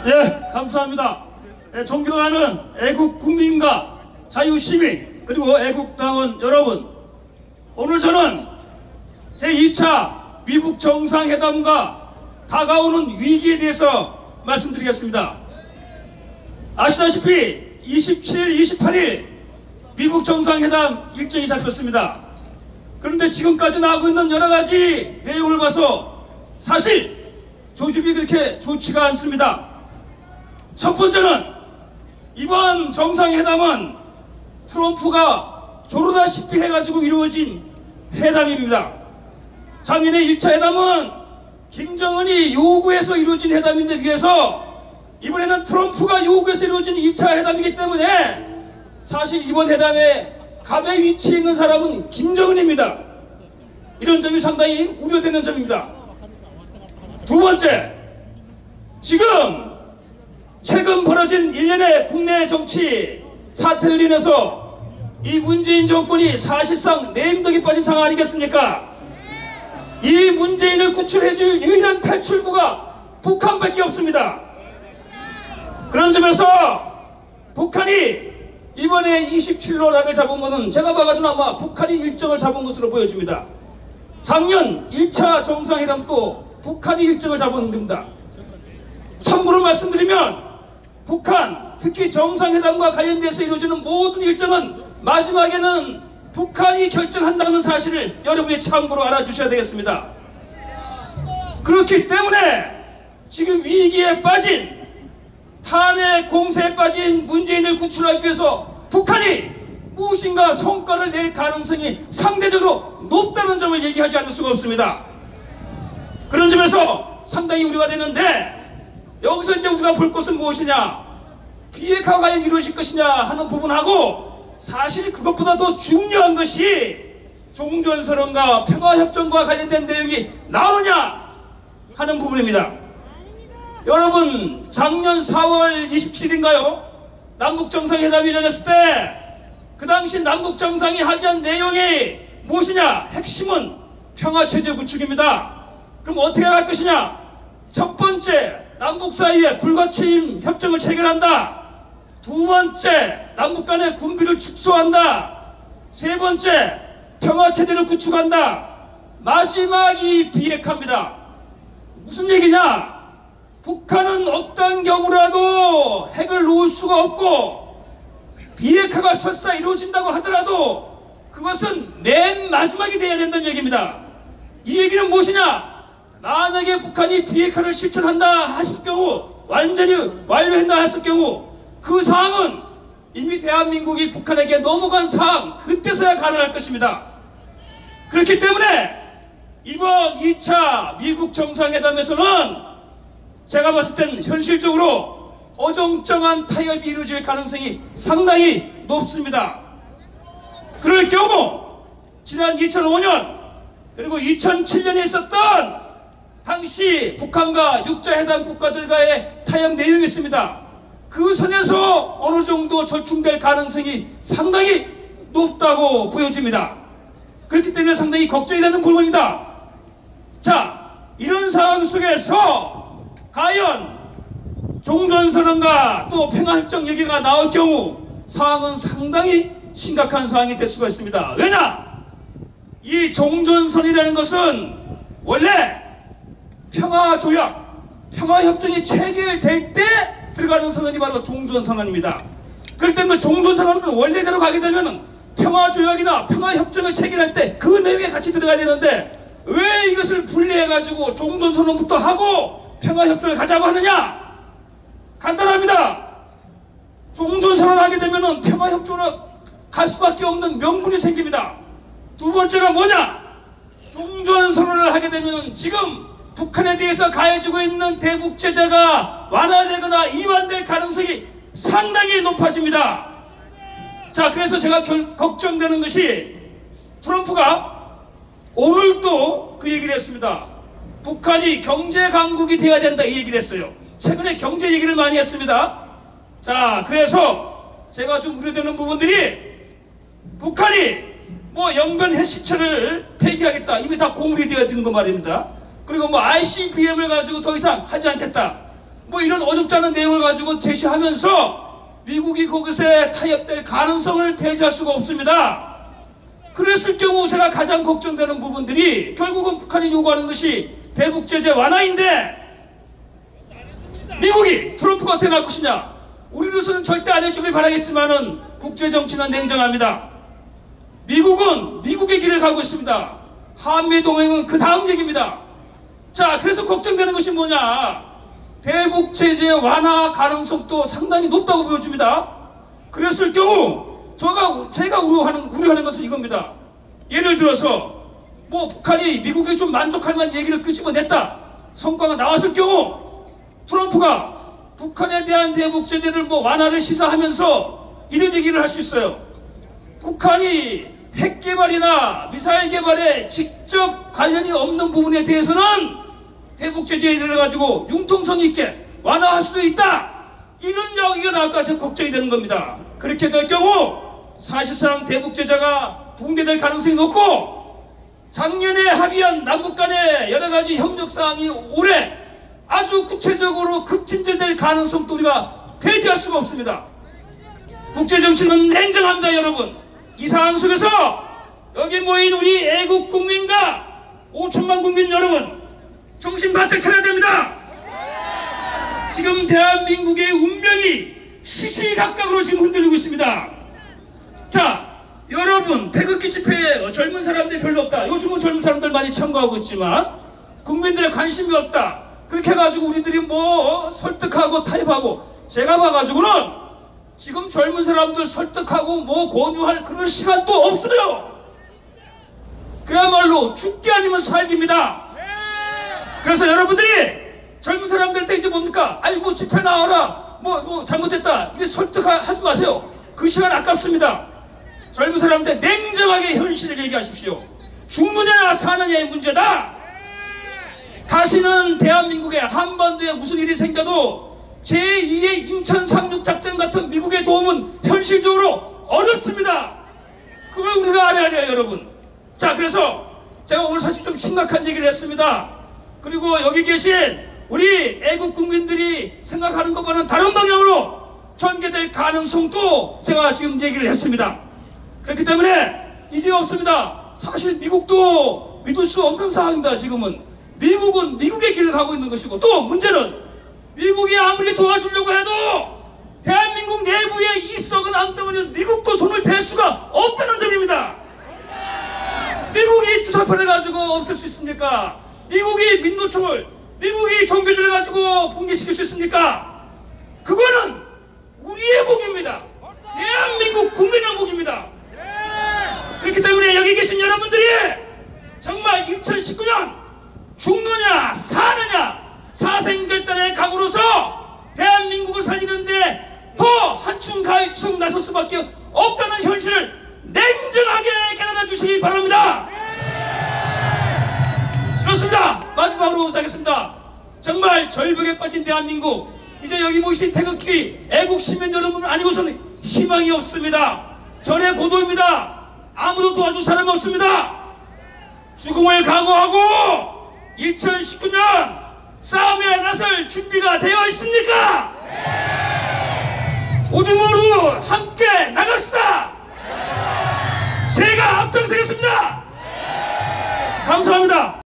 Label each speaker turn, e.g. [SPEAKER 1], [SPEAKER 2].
[SPEAKER 1] 예, 감사합니다. 예, 존경하는 애국 국민과 자유시민 그리고 애국당원 여러분, 오늘 저는 제2차 미국 정상회담과 다가오는 위기에 대해서 말씀드리겠습니다. 아시다시피 27일, 28일 미국 정상회담 일정이 잡혔습니다. 그런데 지금까지 나오고 있는 여러가지 내용을 봐서 사실 조짐이 그렇게 좋지가 않습니다. 첫 번째는 이번 정상회담은 트럼프가 조르다시피 해가지고 이루어진 회담입니다. 작년에 1차 회담은 김정은이 요구해서 이루어진 회담인데 비해서 이번에는 트럼프가 요구해서 이루어진 2차 회담이기 때문에 사실 이번 회담에 갑의 위치에 있는 사람은 김정은입니다. 이런 점이 상당히 우려되는 점입니다. 두 번째, 지금 최근 벌어진 일련의 국내 정치 사태로 인해서 이 문재인 정권이 사실상 내임덕이 빠진 상황 아니겠습니까? 이 문재인을 구출해줄 유일한 탈출구가 북한밖에 없습니다. 그런 점에서 북한이 이번에 27로 낙을 잡은 것은 제가 봐가지고 아마 북한이 일정을 잡은 것으로 보여집니다. 작년 1차 정상회담도 북한이 일정을 잡은 겁니다. 참고로 말씀드리면 북한, 특히 정상회담과 관련돼서 이루어지는 모든 일정은 마지막에는 북한이 결정한다는 사실을 여러분이 참고로 알아주셔야 되겠습니다. 그렇기 때문에 지금 위기에 빠진, 탄핵 공세에 빠진 문재인을 구출하기 위해서 북한이 무엇인가 성과를 낼 가능성이 상대적으로 높다는 점을 얘기하지 않을 수가 없습니다. 그런 점에서 상당히 우려가 되는데, 여기서 이제 우리가 볼 것은 무엇이냐, 비핵화가 과연 이루어질 것이냐 하는 부분하고, 사실 그것보다 더 중요한 것이 종전선언과 평화협정과 관련된 내용이 나오느냐 하는 부분입니다. 여러분, 작년 4월 27일인가요? 남북정상회담이 열렸을 때 그 당시 남북정상이 합의한 내용이 무엇이냐? 핵심은 평화체제 구축입니다. 그럼 어떻게 할 것이냐? 첫 번째, 남북 사이에 불가침 협정을 체결한다. 두 번째, 남북 간의 군비를 축소한다. 세 번째, 평화체제를 구축한다. 마지막이 비핵화입니다. 무슨 얘기냐? 북한은 어떤 경우라도 핵을 놓을 수가 없고, 비핵화가 설사 이루어진다고 하더라도 그것은 맨 마지막이 돼야 된다는 얘기입니다. 이 얘기는 무엇이냐? 만약에 북한이 비핵화를 실천한다 했을 경우, 완전히 완료한다 했을 경우, 그 사항은 이미 대한민국이 북한에게 넘어간 사항, 그때서야 가능할 것입니다. 그렇기 때문에 이번 2차 미국 정상회담에서는 제가 봤을 땐 현실적으로 어정쩡한 타협이 이루어질 가능성이 상당히 높습니다. 그럴 경우 지난 2005년 그리고 2007년에 있었던 당시 북한과 6자 회담 국가들과의 타협 내용이 있습니다. 그 선에서 어느 정도 절충될 가능성이 상당히 높다고 보여집니다. 그렇기 때문에 상당히 걱정이 되는 부분입니다. 자, 이런 상황 속에서 과연 종전선언과 또 평화협정 얘기가 나올 경우 상황은 상당히 심각한 상황이 될 수가 있습니다. 왜냐? 이 종전선언이라는 것은 원래 평화조약, 평화협정이 체결될 때 들어가는 선언이 바로 종전선언입니다. 그렇기 때문에 종전선언은 원래대로 가게 되면 평화조약이나 평화협정을 체결할 때 그 내용에 같이 들어가야 되는데, 왜 이것을 분리해가지고 종전선언부터 하고 평화협정을 가자고 하느냐? 간단합니다. 종전선언을 하게 되면 평화협정으로 갈 수밖에 없는 명분이 생깁니다. 두 번째가 뭐냐? 종전선언을 하게 되면 지금 북한에 대해서 가해지고 있는 대북제재가 완화되거나 이완될 가능성이 상당히 높아집니다. 자, 그래서 제가 걱정되는 것이 트럼프가 오늘도 그 얘기를 했습니다. 북한이 경제강국이 돼야 된다, 이 얘기를 했어요. 최근에 경제 얘기를 많이 했습니다. 자, 그래서 제가 좀 우려되는 부분들이, 북한이 뭐 영변 핵시설을 폐기하겠다, 이미 다 공물이 되어진 거 말입니다. 그리고 뭐 ICBM을 가지고 더 이상 하지 않겠다, 뭐 이런 어줍지 않은 내용을 가지고 제시하면서 미국이 거기서 타협될 가능성을 배제할 수가 없습니다. 그랬을 경우 제가 가장 걱정되는 부분들이 결국은 북한이 요구하는 것이 대북 제재 완화인데 미국이 트럼프가 어떻게 날 것이냐. 우리로서는 절대 안 해주길 바라겠지만은 국제정치는 냉정합니다. 미국은 미국의 길을 가고 있습니다. 한미동맹은 그 다음 얘기입니다. 자, 그래서 걱정되는 것이 뭐냐. 대북 제재 완화 가능성도 상당히 높다고 보여집니다. 그랬을 경우 제가 우려하는 것은 이겁니다. 예를 들어서 뭐 북한이 미국에 좀 만족할 만한 얘기를 끄집어냈다. 성과가 나왔을 경우 트럼프가 북한에 대한 대북 제재를 뭐 완화를 시사하면서 이런 얘기를 할 수 있어요. 북한이 핵 개발이나 미사일 개발에 직접 관련이 없는 부분에 대해서는 대북 제재를 가지고 융통성 있게 완화할 수도 있다. 이런 이야기가 나올까 저 걱정이 되는 겁니다. 그렇게 될 경우 사실상 대북 제재가 붕괴될 가능성이 높고 작년에 합의한 남북 간의 여러 가지 협력 사항이 올해 아주 구체적으로 급진전될 가능성도 우리가 배제할 수가 없습니다. 국제정치는 냉정합니다, 여러분. 이 상황 속에서 여기 모인 우리 애국 국민과 5천만 국민 여러분, 정신 바짝 차려야 됩니다. 지금 대한민국의 운명이 시시각각으로 지금 흔들리고 있습니다. 자, 여러분, 태극기 집회에 젊은 사람들이 별로 없다. 요즘은 젊은 사람들 많이 참가하고 있지만 국민들의 관심이 없다. 그렇게 해가지고 우리들이 뭐 설득하고 타협하고, 제가 봐가지고는 지금 젊은 사람들 설득하고 뭐 권유할 그런 시간도 없어요. 그야말로 죽기 아니면 살기입니다. 그래서 여러분들이 젊은 사람들한테 이제 뭡니까? 아니 뭐 집회 나와라, 뭐 잘못됐다, 이게 설득하지 마세요. 그 시간 아깝습니다. 젊은 사람한테 냉정하게 현실을 얘기하십시오. 죽느냐 사느냐의 문제다. 다시는 대한민국의 한반도에 무슨 일이 생겨도 제2의 인천 상륙작전 같은 미국의 도움은 현실적으로 어렵습니다. 그걸 우리가 알아야 돼요, 여러분. 자, 그래서 제가 오늘 사실 좀 심각한 얘기를 했습니다. 그리고 여기 계신 우리 애국 국민들이 생각하는 것과는 다른 방향으로 전개될 가능성도 제가 지금 얘기를 했습니다. 그렇기 때문에 이제 없습니다. 사실 미국도 믿을 수 없는 상황입니다. 지금은 미국은 미국의 길을 가고 있는 것이고, 또 문제는 미국이 아무리 도와주려고 해도 대한민국 내부에 이 썩은 암덩어리는 미국도 손을 댈 수가 없다는 점입니다. 미국이 주사파를 가지고 없앨 수 있습니까? 미국이 민노총을, 미국이 종교주의를 가지고 붕괴시킬 수 있습니까? 그거는 우리의 목입니다. 대한민국 국민의 목입니다. 그렇기 때문에 여기 계신 여러분들이 정말 2019년 죽느냐 사느냐 사생결단의 각오로서 대한민국을 살리는데 더 한층 갈층 나설 수밖에 없다는 현실을 냉정하게 깨달아 주시기 바랍니다. 그렇습니다. 마지막으로 하겠습니다. 정말 절벽에 빠진 대한민국, 이제 여기 모이신 태극기 애국 시민 여러분 아니고서는 희망이 없습니다. 절의 고도입니다. 아무도 도와줄 사람이 없습니다. 죽음을 각오하고 2019년 싸움에 나설 준비가 되어 있습니까? 우리 모두 함께 나갑시다. 제가 앞장서겠습니다. 감사합니다.